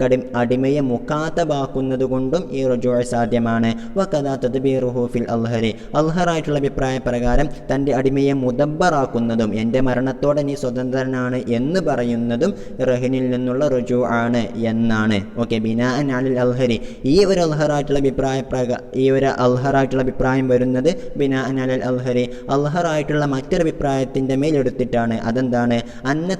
അടിമയെ മുഖാത്തബാക്കുന്നത് കൊണ്ടും ഈ റുജൂ സാധ്യമാണ്. തദ്ബീറുഹു അൽഹരി, അൽഹറായിട്ടുള്ള അഭിപ്രായ പ്രകാരം തൻ്റെ അടിമയെ മുദബ്ബറാക്കുന്നതും എൻ്റെ മരണത്തോടെ നീ സ്വതന്ത്രനാണ് എന്ന് പറയുന്നതും റഹിനിൽ നിന്നുള്ള റുജൂ ആണ് എന്നാണ്. ഓക്കെ, ബിനാഅൻ അലൽ അൽഹരി, ഈ ഒരു അൽഹറായിട്ടുള്ള അഭിപ്രായം വരുന്നത് ബിനാഅൻ അലൽ അൽഹരി, അൽഹറായിട്ടുള്ള മറ്റൊരു അഭിപ്രായത്തിൻ്റെ മേലെടുത്തിട്ടാണ്. അതെന്താണ്, അന്ന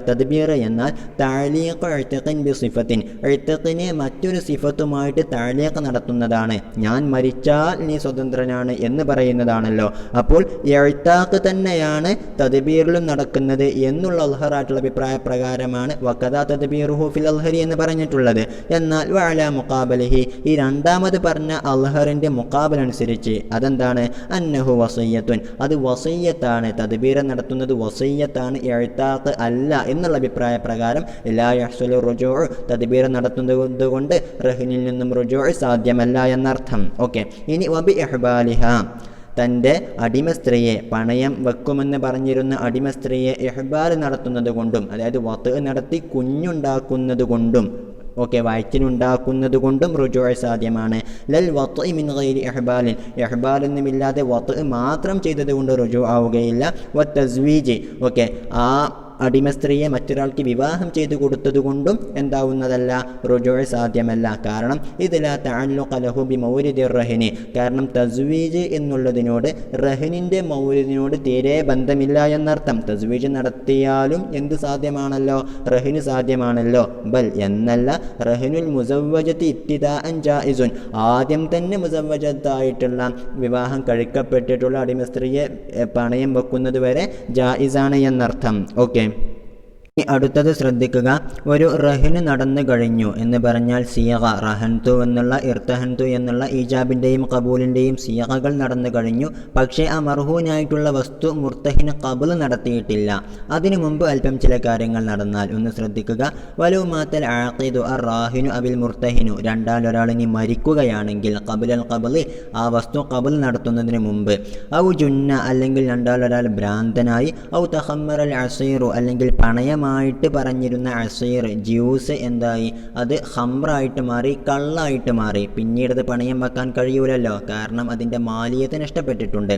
തദ്ബീർ എന്നാൽ തഅലീഖ് ഇഅ്തിഖിൻ ബിസിഫത്തിൻ, ഇഅ്തിഖിനെ മറ്റൊരു സിഫത്തുമായിട്ട് തഅലീഖ് നടത്തുന്നതാണ്. ഞാൻ മരിച്ചാൽ നീ സ്വതന്ത്രനാണ് എന്ന് പറയുന്നതാണല്ലോ. അപ്പോൾ ഇഅ്താഖ് തന്നെയാണ് തദ്ബീറിലും നടക്കുന്നത് എന്നുള്ള അൽഹറായിട്ടുള്ള അഭിപ്രായ പ്രകാരമാണ് വഖദാ തദ്ബീറുഹു ഫിൽ അൽഹരി എന്ന് പറഞ്ഞിട്ടുള്ളത്. എന്നാൽ വഅലാ മുഖാബലിഹി, ഈ രണ്ടാമത് പറഞ്ഞ അൽഹറിൻ്റെ മുഖാബൽ അനുസരിച്ച് അതെന്താണ്, അന്നഹു വസിയ്യത്തുൻ, അത് വസിയ്യത്താണ്, തദ്ബീർ നടത്തുന്നത് വസിയ്യത്താണ്, ഇഅ്താഖ് അല്ല എന്നുള്ള അഭിപ്രായ പ്രകാരം ലാ യഹ്സുലു റുജൂ, തദ്ബീർ നടത്തുന്നത് കൊണ്ട് റഹിനിൽ നിന്നും റുജൂ സാധ്യമല്ല എന്നർത്ഥം. ഓക്കെ, ഇനി വബി ഇഹ്ബാലിഹ, തൻ്റെ അടിമ സ്ത്രീയെ, പണയം വെക്കുമെന്ന് പറഞ്ഞിരുന്ന അടിമ സ്ത്രീയെ ഇഹ്ബാൽ നടത്തുന്നത് കൊണ്ടും, അതായത് വത്ത് നടത്തി കുഞ്ഞുണ്ടാക്കുന്നത് കൊണ്ടും, ഓക്കെ, വയറ്റിനുണ്ടാക്കുന്നത് കൊണ്ടും റുജൂ സാധ്യമാണ്. ലൽ വത്ഇ മിൻ ഗൈരി ഇഹ്ബാലിൻ, ഇഹ്ബാലൊന്നുമില്ലാതെ വത്ത് മാത്രം ചെയ്തത് കൊണ്ട് റുജൂ ആവുകയില്ല. വത്തസ്വീജ്, ഓക്കെ, ആ അടിമ സ്ത്രീയെ മറ്റൊരാൾക്ക് വിവാഹം ചെയ്തു കൊടുത്തതുകൊണ്ടും എന്താവുന്നതല്ല, റുജൂ സാധ്യമല്ല. കാരണം ഇതിലാ തഅല്ലുഖ ലഹു ബി മൗരിദി റഹിനി, കാരണം തസ്വീജ് എന്നുള്ളതിനോട് റഹിനിൻ്റെ മൗരിദിനോട് തീരെ ബന്ധമില്ല എന്നർത്ഥം. തസ്വീജ് നടത്തിയാലും എന്ത് സാധ്യമാണല്ലോ, റഹിന് സാധ്യമാണല്ലോ. ബൽ എന്നല്ല, റഹിനുൽ മുസവ്വജത്തി ഇബ്തിദാഅൻ ജായിസുൻ, ആദ്യം തന്നെ മുസവ്വജത്തായിട്ടുള്ള വിവാഹം കഴിക്കപ്പെട്ടിട്ടുള്ള അടിമ സ്ത്രീയെ പണയം വെക്കുന്നത് വരെ ജായിസാണ് എന്നർത്ഥം. ഓക്കെ, അടുത്തത് ശ്രദ്ധിക്കുക. ഒരു റഹിന് നടന്നു കഴിഞ്ഞു എന്ന് പറഞ്ഞാൽ സിയഗ, റഹൻതു എന്നുള്ള ഇർത്തഹൻതു എന്നുള്ള ഈജാബിൻ്റെയും കബൂലിൻ്റെയും സിയഗകൾ നടന്നു കഴിഞ്ഞു. പക്ഷേ ആ മർഹൂനായിട്ടുള്ള വസ്തു മുർത്തഹിന് കബൂൽ നടത്തിയിട്ടില്ല. അതിനു മുമ്പ് അല്പം ചില കാര്യങ്ങൾ നടന്നാൽ ഒന്ന് ശ്രദ്ധിക്കുക. വലു മാത്തൽ ആഖിദു അർ റാഹിനു അബിൽ മുർത്തഹിനു, രണ്ടാലൊരാളിനി മരിക്കുകയാണെങ്കിൽ കബുലൽ കബലി, ആ വസ്തു കബൂൽ നടത്തുന്നതിന് മുമ്പ്, ഔ ജുന്ന, അല്ലെങ്കിൽ രണ്ടാലൊരാൾ ഭ്രാന്തനായി, ഔ തഖമ്മറൽ അസീറു, അല്ലെങ്കിൽ പണയമായിട്ട് പറഞ്ഞിരുന്ന അസീർ ജ്യൂസ് എന്തായി, അത് ഖംറായിട്ട് മാറി, കള്ളായിട്ട് മാറി. പിന്നീട് അത് പണയം വെക്കാൻ കഴിയൂലല്ലോ, കാരണം അതിൻ്റെ മാലിയത്ത് നഷ്ടപ്പെട്ടിട്ടുണ്ട്.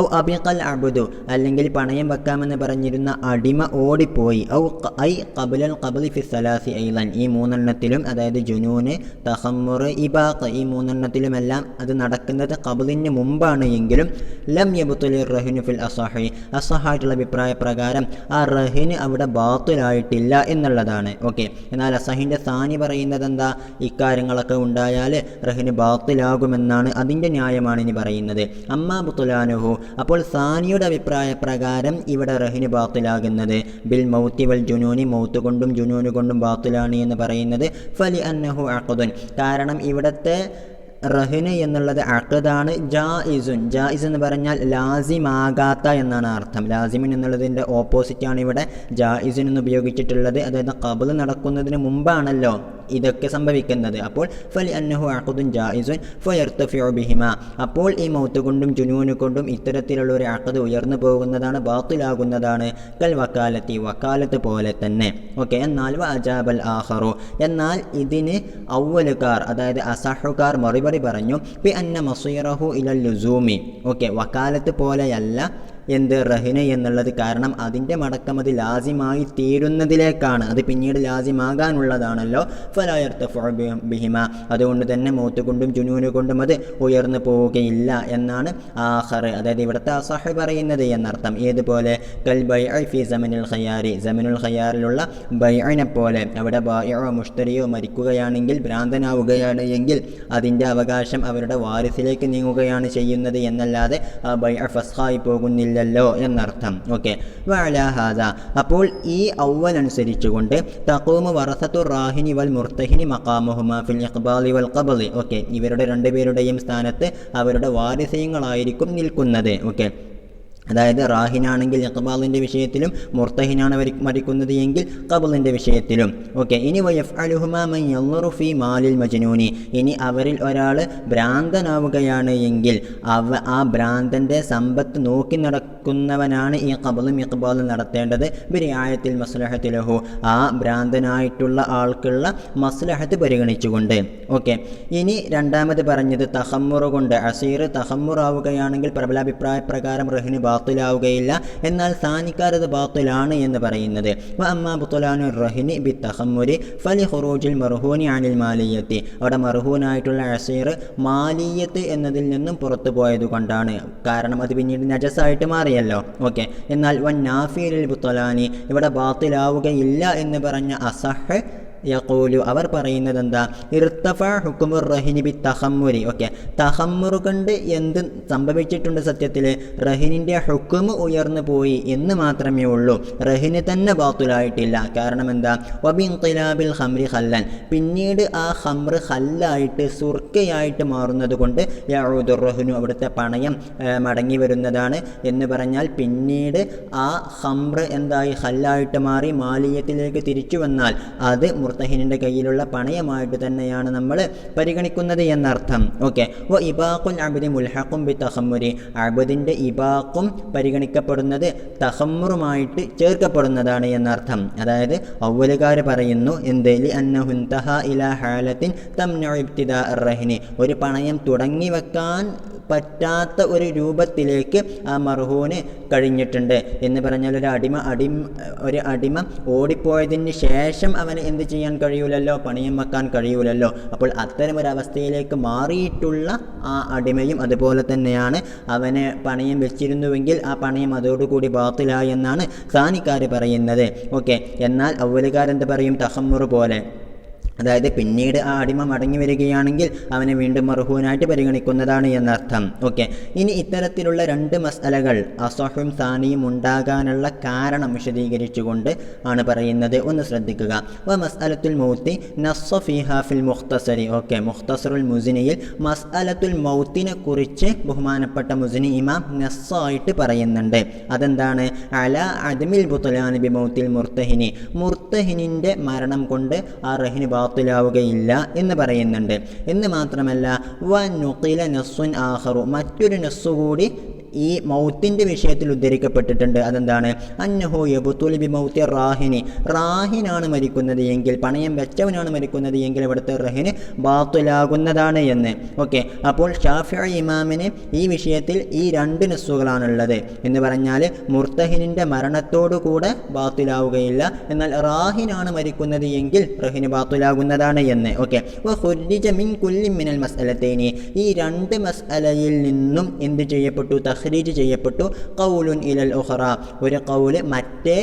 ഔ അബിഖൽ അബ്ദു, അല്ലെങ്കിൽ പണയം വെക്കാമെന്ന് പറഞ്ഞിരുന്ന അടിമ ഓടിപ്പോയി. ഔ ഐ ഖബലൽ ഖബ്ലി ഫി സലാസി ഐലൻ, ഈ മൂന്നെണ്ണത്തിലും, അതായത് ജുനൂന്, തഖമ്മുർ, ഇബാഖ്, ഈ മൂന്നെണ്ണത്തിലുമെല്ലാം അത് നടക്കുന്നത് ഖബ്ലിന് മുമ്പാണ് എങ്കിലും ലം യബ്തുലിർ റഹിനു ഫിൽ അസഹി, അസഹായിട്ടുള്ള അഭിപ്രായ പ്രകാരം ആ റഹിന് അവിടെ ബാത്തിൽ ബാത്തിലായിട്ടില്ല എന്നുള്ളതാണ്. ഓക്കെ, എന്നാൽ അസഹിൻ്റെ സാനി പറയുന്നത് എന്താ? ഇക്കാര്യങ്ങളൊക്കെ ഉണ്ടായാൽ റഹിന് ബാത്തിലാകുമെന്നാണ്. അതിൻ്റെ ന്യായമാണ് ഇനി പറയുന്നത്. അമ്മാ ബുത്തുലാനുഹു, അപ്പോൾ സാനിയുടെ അഭിപ്രായ പ്രകാരം ഇവിടെ റഹിന് ബാത്തിലാകുന്നത് ബിൽ മൗത്തി വൽ ജുനൂനി, മൗത്ത് കൊണ്ടും ജുനൂന് കൊണ്ടും ബാത്തിലാണ് എന്ന് പറയുന്നത് ഫലി അന്നഹു അഖദുൻ, കാരണം ഇവിടുത്തെ റഹിന് എന്നുള്ളത് അഖദാണ്. ജായിസുൻ, ജായിസ് എന്ന് പറഞ്ഞാൽ ലാസിമാകാത്ത എന്നാണ് അർത്ഥം. ലാസിമിൻ എന്നുള്ളതിൻ്റെ ഓപ്പോസിറ്റാണ് ഇവിടെ ജായിസുൻ എന്ന് ഉപയോഗിച്ചിട്ടുള്ളത്. അതായത് ഖബ്ൽ നടക്കുന്നതിന് മുമ്പാണല്ലോ ഇതൊക്കെ സംഭവിക്കുന്നത്. അപ്പോൾ ഫലി അന്നഹു അഖദുൻ ജായിസുൻ ഫയർതഫിഉ ബിഹിമ, അപ്പോൾ ഈ മൗത്ത് കൊണ്ടും ജുനൂന് കൊണ്ടും ഇത്തരത്തിലുള്ള ഒരു അഖദ് ഉയർന്നു പോകുന്നതാണ്, ബാത്തിലാകുന്നതാണ്. കൽ വക്കാലത്തി, വക്കാലത്ത് പോലെ തന്നെ. ഓക്കെ, എന്നാൽ വഅജാബൽ ആഖറു, എന്നാൽ ഇതിന് അവ്വലുകാർ അതായത് അസഹുകാർ മറുപടി പറഞ്ഞു ബി അന്ന മസീറഹു ഇലൽ ലുസൂമി. ഓക്കെ, വക്കാലത്ത് പോലെയല്ല എന്ത് റഹിന് എന്നുള്ളത്, കാരണം അതിൻ്റെ മടക്കം അത് ലാസിമായി തീരുന്നതിലേക്കാണ്, അത് പിന്നീട് ലാസിമാകാനുള്ളതാണല്ലോ. ഫലായർതഫഉ ബിഹിമ, അതുകൊണ്ട് തന്നെ മൗത്ത് കൊണ്ടും ജുനൂന് കൊണ്ടും അത് ഉയർന്നു പോവുകയില്ല എന്നാണ് ആഖർ, അതായത് ഇവിടുത്തെ അസഹ് പറയുന്നത് എന്നർത്ഥം. ഏതുപോലെ? കൽ ബൈഅ ഫി സമനുൽ ഖയാരി, സമനുൽ ഖയാറിലുള്ള ബൈഅനെ പോലെ. അവിടെ ബായിഅോ മുഷ്തരിയോ മരിക്കുകയാണെങ്കിൽ, ഭ്രാന്തനാവുകയാണ് എങ്കിൽ അതിൻ്റെ അവകാശം അവരുടെ വാരിസിലേക്ക് നീങ്ങുകയാണ് ചെയ്യുന്നത് എന്നല്ലാതെ ആ ബൈഅ ഫസ്ഖായി പോകുന്നില്ല എന്നർത്ഥം. ഓക്കെ, വഅലാഹാദ, അപ്പോൾ ഈ അവ്വൽ അനുസരിച്ചുകൊണ്ട് തഖൂമു വറസത്തു റാഹിനി വൽ മുർത്തഹിനി മഖാമുഹുമാ ഫിൽ ഇഖ്ബാലി വൽ ഖബ്ലി. ഓക്കെ, ഇവരുടെ രണ്ടുപേരുടെയും സ്ഥാനത്ത് അവരുടെ വാരിസയങ്ങളായിരിക്കും നിൽക്കുന്നത്. ഓക്കെ, അതായത് റാഹിനാണെങ്കിൽ ഇഖ്ബാലിൻ്റെ വിഷയത്തിലും മുർത്തഹിനാണ് മരിക്കുന്നത് എങ്കിൽ ഖബ്ലിൻ്റെ വിഷയത്തിലും. ഓക്കെ, ഇനി വയഫ്അലുഹുമാ മൻ യൻളുറു ഫീ മാലിൽ മജ്നൂനി, ഇനി അവരിൽ ഒരാൾ ഭ്രാന്തനാവുകയാണ് എങ്കിൽ ആ ഭ്രാന്തൻ്റെ സമ്പത്ത് നോക്കി നടക്കുന്നവനാണ് ഈ ഖബ്ലും ഇഖ്ബാലും നടത്തേണ്ടത്. ബിരിആയത്തിൽ മസ്ലഹത്തി ലഹു, ആ ഭ്രാന്തനായിട്ടുള്ള ആൾക്കുള്ള മസ്ലഹത്ത് പരിഗണിച്ചുകൊണ്ട്. ഓക്കെ, ഇനി രണ്ടാമത് പറഞ്ഞത് തഖമ്മുറ് കൊണ്ട്, അസീർ തഖമ്മുറാവുകയാണെങ്കിൽ പ്രബലാഭിപ്രായ പ്രകാരം റഹിന് ബാത്തിലാവുകയില്ല. എന്നാൽ സാനിക്കാരത് ബാത്തിലാണ് എന്ന് പറയുന്നത്. വഅമ്മാ ബുത്ലാനു റഹിനി ബി തഖമ്മുരി ഫലി ഖുറൂജിൽ മർഹൂനി അനിൽ മാലിയത്തി, അവിടെ മർഹൂനായിട്ടുള്ള അസീർ മാലിയത്ത് എന്നതിൽ നിന്നും പുറത്തു പോയത് കൊണ്ടാണ്, കാരണം അത് പിന്നീട് നജസായിട്ട് മാറിയല്ലോ. ഓക്കെ, എന്നാൽ വൻ നാഫിലിൽ ബുത്ലാനി, ഇവിടെ ബാത്തിലാവുകയില്ല എന്ന് പറഞ്ഞ അസഹ് യഖൂലു, അവർ പറയുന്നത് എന്താ? ഇർതഫഅ ഹുക്മുർ റഹിനി ബി തഖമ്മുരി. ഓക്കെ, തഖമ്മുറ് കൊണ്ട് എന്ത് സംഭവിച്ചിട്ടുണ്ട്? സത്യത്തിൽ റഹിനിൻ്റെ ഹുക്മ് ഉയർന്നു പോയി എന്ന് മാത്രമേ ഉള്ളൂ, റഹിന് തന്നെ ബാത്തിലായിട്ടില്ല. കാരണം എന്താ? വബിൻഖിലാബിൽ ഖംറി ഖല്ലൻ, പിന്നീട് ആ ഖംറ് ഖല്ലായിട്ട് സുർക്കയായിട്ട് മാറുന്നത് കൊണ്ട് യഊദുർ റഹ്നു, അവിടുത്തെ പണയം മടങ്ങി വരുന്നതാണ്. എന്ന് പറഞ്ഞാൽ പിന്നീട് ആ ഖംറ് എന്തായി? ഖല്ലായിട്ട് മാറി മാലിയത്തിലേക്ക് തിരിച്ചു വന്നാൽ അത് മുർത്തഹിനിൻ്റെ കയ്യിലുള്ള പണയമായിട്ട് തന്നെയാണ് നമ്മൾ പരിഗണിക്കുന്നത് എന്നർത്ഥം. ഓക്കെ, വ ഇബാഖുൽ അബ്ദി മുൽഹഖും ബി തഖമ്മുരി, അബ്ദിൻ്റെ ഇബാഖും പരിഗണിക്കപ്പെടുന്നത് തഖമ്മുറുമായിട്ട് ചേർക്കപ്പെടുന്നതാണ് എന്നർത്ഥം. അതായത് അവ്വലുകാർ പറയുന്നു എന്ത്? ലി അന്നഹു ഇൻതഹ ഇലാ ഹാലത്തിൻ തംനഉ ഇബ്തിദാ അർ-റഹ്നി, ഒരു പണയം തുടങ്ങി വെക്കാൻ പറ്റാത്ത ഒരു രൂപത്തിലേക്ക് ആ മർഹൂന് കഴിഞ്ഞിട്ടുണ്ട്. എന്ന് പറഞ്ഞാൽ ഒരു അടിമ ഓടിപ്പോയതിന് ശേഷം അവന് എന്ത് ചെയ്യാൻ കഴിയൂലല്ലോ? പണയം വെക്കാൻ കഴിയൂലല്ലോ. അപ്പോൾ അത്തരമൊരവസ്ഥയിലേക്ക് മാറിയിട്ടുള്ള ആ അടിമയും അതുപോലെ തന്നെയാണ്. അവനെ പണയം വെച്ചിരുന്നുവെങ്കിൽ ആ പണയം അതോടുകൂടി ബാത്തിലായി എന്നാണ് സാനിക്കാർ പറയുന്നത്. ഓക്കെ, എന്നാൽ അവ്വലുകാരെന്ത് പറയും? തഖമ്മുറ് പോലെ, അതായത് പിന്നീട് ആ അടിമ മടങ്ങി വരികയാണെങ്കിൽ അവനെ വീണ്ടും മർഹൂനായിട്ട് പരിഗണിക്കുന്നതാണ് എന്നർത്ഥം. ഓക്കെ, ഇനി ഇത്തരത്തിലുള്ള രണ്ട് മസ്അലകൾ അസഹും സാനിയും ഉണ്ടാകാനുള്ള കാരണം വിശദീകരിച്ചുകൊണ്ട് ആണ് പറയുന്നത്. ഒന്ന് ശ്രദ്ധിക്കുക. വ മസ്അലത്തുൽ മൗത്തി നസ്സ ഫീഹാ ഫിൽ മുഖ്തസരി. ഓക്കെ, മുഖ്തസറുൽ മുസ്നിയിൽ മസ്അലത്തുൽ മൗത്തിനെ കുറിച്ച് ബഹുമാനപ്പെട്ട മുസ്നി ഇമാം നസ്സായിട്ട് പറയുന്നുണ്ട്. അതെന്താണ്? അലാ അദ്മിൽ ബുത്ലാനി ബി മൗത്തിൽ മുർത്തഹിനി, മുർത്തഹിനിൻ്റെ മരണം കൊണ്ട് ആ റഹിന് ബാത്തിലാവുകയില്ല എന്ന് പറയുന്നുണ്ട്. എന്ന് മാത്രമല്ല വ നുഖില നസ്സുൻ ആഖറു, മറ്റൊരു നസ്സു കൂടി ഈ മൗത്തിൻ്റെ വിഷയത്തിൽ ഉദ്ധരിക്കപ്പെട്ടിട്ടുണ്ട്. അതെന്താണ്? അന്നഹു യബ്തുലു ബി മൗത്തി റാഹിനി, റാഹിനാണ് മരിക്കുന്നത് എങ്കിൽ, പണയം വെച്ചവനാണ് മരിക്കുന്നത് എങ്കിൽ ഇവിടുത്തെ റഹിന് ബാത്തിലാകുന്നതാണ് എന്ന്. ഓക്കെ, അപ്പോൾ ഷാഫിഈ ഇമാമിന് ഈ വിഷയത്തിൽ ഈ രണ്ട് നസ്സുകളാണുള്ളത്. എന്ന് പറഞ്ഞാൽ മുർത്തഹിനിൻ്റെ മരണത്തോടുകൂടെ ബാത്തിലാവുകയില്ല, എന്നാൽ റാഹിനാണ് മരിക്കുന്നത് എങ്കിൽ റഹിന് ബാത്തിലാകുന്നതാണ് എന്ന്. ഓക്കെ, വഖുർരിജ മിൻ കുല്ലി മിനൽ മസ്അലത്തൈനി, ഈ രണ്ട് മസ്അലയിൽ നിന്നും എന്ത് ചെയ്യപ്പെട്ടു? തഖ്രീജ് ചെയ്യപ്പെട്ടു. ഖൗലുൻ ഇലൽ ഉഖറ, ഒരു ഖൗല് മറ്റേ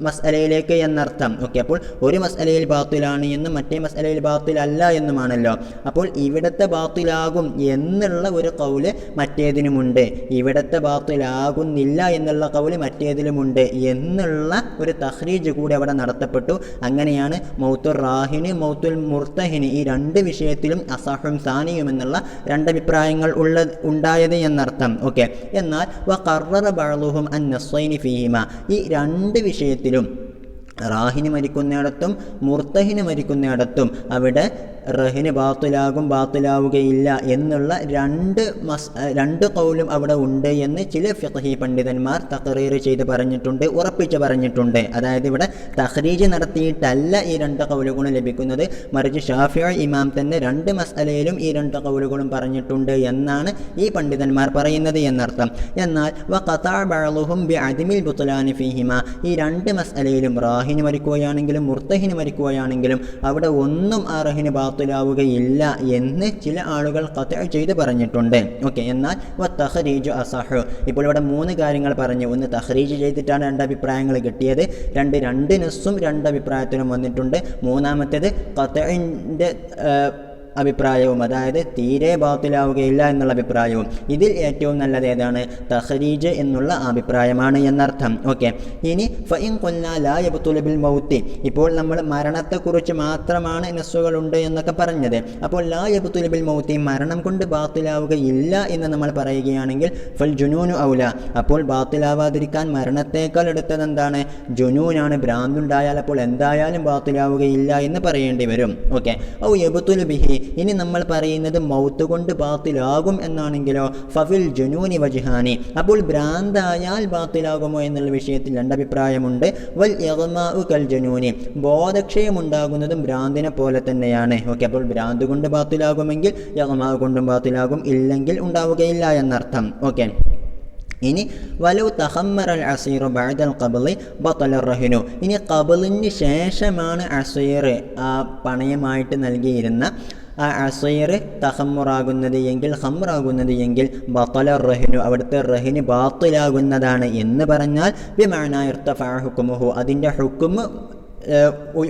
മസ്അലയിലേക്ക് എന്നർത്ഥം. ഓക്കെ, അപ്പോൾ ഒരു മസ്അലയിൽ ബാത്തിലാണ് എന്നും മറ്റേ മസ്അലയിൽ ബാത്തിലല്ല എന്നുമാണല്ലോ. അപ്പോൾ ഇവിടുത്തെ ബാത്തിലാകും എന്നുള്ള ഒരു ഖൗല് മറ്റേതിനുമുണ്ട്, ഇവിടുത്തെ ബാത്തിലാകുന്നില്ല എന്നുള്ള ഖൗല് മറ്റേതിലുമുണ്ട് എന്നുള്ള ഒരു തഖ്രീജ് കൂടി അവിടെ നടത്തപ്പെട്ടു. അങ്ങനെയാണ് മൗത്തുർ റാഹിന് മൗത്തുൽ മുർത്തഹിന് ഈ രണ്ട് വിഷയത്തിലും അസഹും സാനിയും എന്നുള്ള രണ്ടഭിപ്രായങ്ങൾ ഉണ്ടായത് എന്നർത്ഥം. ഓക്കെ, എന്നാൽ വഖററ ബഅ്ളുഹും അൻ-നസ്സൈനി ഫീഹിമ, ഈ രണ്ട് വിഷയത്തിലും റാഹിന് മരിക്കുന്നിടത്തും മുർത്തഹിന് മരിക്കുന്നിടത്തും അവിടെ റഹിന് ബാത്തിലാകും ബാത്തിലാവുകയില്ല എന്നുള്ള രണ്ട് ഖൗലും അവിടെ ഉണ്ട് എന്ന് ചില ഫിഖ്ഹി പണ്ഡിതന്മാർ തഖ്രീർ ചെയ്ത് പറഞ്ഞിട്ടുണ്ട്, ഉറപ്പിച്ച് പറഞ്ഞിട്ടുണ്ട്. അതായത് ഇവിടെ തഖ്രീജ് നടത്തിയിട്ടല്ല ഈ രണ്ട് ഖൗലുകളും ലഭിക്കുന്നത്, മറിച്ച് ഷാഫിഈ ഇമാം തന്നെ രണ്ട് മസ്അലയിലും ഈ രണ്ട് ഖൗലുകളും പറഞ്ഞിട്ടുണ്ട് എന്നാണ് ഈ പണ്ഡിതന്മാർ പറയുന്നത് എന്നർത്ഥം. എന്നാൽ വഖതഅ ബഅ്ളുഹും ബിഅദമിൽ ബുത്ലാനി ഫീഹിമ, ഈ രണ്ട് മസ്അലയിലും റാഹിന് മരിക്കുകയാണെങ്കിലും മുർത്തഹിന് മരിക്കുകയാണെങ്കിലും അവിടെ ഒന്നും ആ റഹിന് ബാത്തിലാവുകയില്ല എന്ന് ചില ആളുകൾ ഖത്അ ചെയ്ത് പറഞ്ഞിട്ടുണ്ട്. ഓക്കെ, എന്നാൽ വത്തഖ്രീജു അസഹു, ഇപ്പോൾ ഇവിടെ മൂന്ന് കാര്യങ്ങൾ പറഞ്ഞു. ഒന്ന്, തഖ്രീജ് ചെയ്തിട്ടാണ് രണ്ട് അഭിപ്രായങ്ങൾ കിട്ടിയത്. രണ്ട് നസ്സും രണ്ട് അഭിപ്രായത്തിനും വന്നിട്ടുണ്ട്. മൂന്നാമത്തേത് ഖത്ഇന്റെ അഭിപ്രായവും, അതായത് തീരെ ബാത്തിലാവുകയില്ല എന്നുള്ള അഭിപ്രായവും. ഇതിൽ ഏറ്റവും നല്ലത് ഏതാണ്? തഖ്രീജ് എന്നുള്ള അഭിപ്രായമാണ് എന്നർത്ഥം. ഓക്കെ, ഇനി ഫഇൻ ഖുൽനാ ലാ യബ്തുലു ബിൽ മൗത്തി, ഇപ്പോൾ നമ്മൾ മരണത്തെക്കുറിച്ച് മാത്രമാണ് നസ്സുകളുണ്ട് എന്നൊക്കെ പറഞ്ഞത്. അപ്പോൾ ലാ യബ്തുലു ബിൽ മൗത്തി, മരണം കൊണ്ട് ബാത്തിലാവുകയില്ല എന്ന് നമ്മൾ പറയുകയാണെങ്കിൽ ഫൽ ജുനൂനു ഔല, അപ്പോൾ ബാത്തിലാവാതിരിക്കാൻ മരണത്തേക്കാൾ എടുത്തത് എന്താണ്? ജുനൂനാണ്. ഭ്രാന്തുണ്ടായാൽ അപ്പോൾ എന്തായാലും ബാത്തിലാവുകയില്ല എന്ന് പറയേണ്ടി വരും. ഓക്കെ, ഔ യബ്തുലു ബിഹി, ഇനി നമ്മൾ പറയുന്നത് മൗത്ത് കൊണ്ട് ബാത്തിലാകും എന്നാണെങ്കിലോ ഫഫിൽ ജുനൂനി വജ്ഹാനി, അപ്പോൾ ഭ്രാന്തായാൽ ബാത്തിലാകുമോ എന്നുള്ള വിഷയത്തിൽ രണ്ടഭിപ്രായമുണ്ട്. വൽ ഇഗ്മാഉ കൽ ജുനൂനി, ബോധക്ഷയമുണ്ടാകുന്നതും ഭ്രാന്തിനെ പോലെ തന്നെയാണ്. ഓക്കെ, അപ്പോൾ ഭ്രാന്ത് കൊണ്ട് ബാത്തിലാകുമെങ്കിൽ ഇഗ്മാഉ കൊണ്ടും ബാത്തിലാകും, ഇല്ലെങ്കിൽ ഉണ്ടാവുകയില്ല എന്നർത്ഥം. ഓക്കെ, ഇനി വലൗ തഖമ്മറൽ അസീറു ബഅദൽ ഖബ്ളി ബതല റഹിനു, ഇനി ഖബ്ളിന് ശേഷമാണ് അസീർ ആ പണയമായിട്ട് നൽകിയിരുന്ന ആ അസീർ തഖമ്മുറാകുന്നത് എങ്കിൽ, ഖംറാകുന്നത് എങ്കിൽ ബതല റഹിനു, അവിടുത്തെ റഹിന് ബാത്തിലാകുന്നതാണ് എന്ന് പറഞ്ഞാൽ ബിമഅനാ ഇർതഫഅ ഹുക്മുഹു, അതിൻ്റെ ഹുക്മ്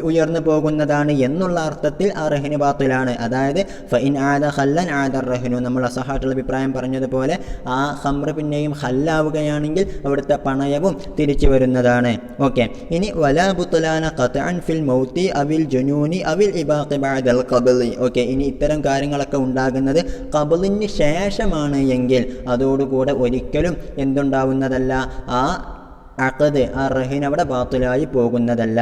ഉയർന്നു പോകുന്നതാണ് എന്നുള്ള അർത്ഥത്തിൽ ആ റഹിന് ബാത്തിലാണ്. അതായത് ഫഇൻ ആദ ഖല്ലൻ ആദ റഹിനു, നമ്മൾ അസഹാട്ടുള്ള അഭിപ്രായം പറഞ്ഞതുപോലെ ആ ഖംർ പിന്നെയും ഖല്ലാവുകയാണെങ്കിൽ അവിടുത്തെ പണയവും തിരിച്ചു വരുന്നതാണ്. ഓക്കെ, ഇനി വലാ ബുത്ലാന ഖത്അൻ ഫിൽ മൗതി അവിൽ ജുനൂനി അവിൽ ഇബാഖി ബഅദൽ ഖബ്ളി. ഓക്കെ, ഇനി ഇത്തരം കാര്യങ്ങളൊക്കെ ഉണ്ടാകുന്നത് ഖബ്ളിന് ശേഷമാണ് എങ്കിൽ അതോടുകൂടെ ഒരിക്കലും എന്തുണ്ടാവുന്നതല്ല, ആ അഖദ് ആ റഹിൻ അവിടെ ബാത്തിലായി പോകുന്നതല്ല.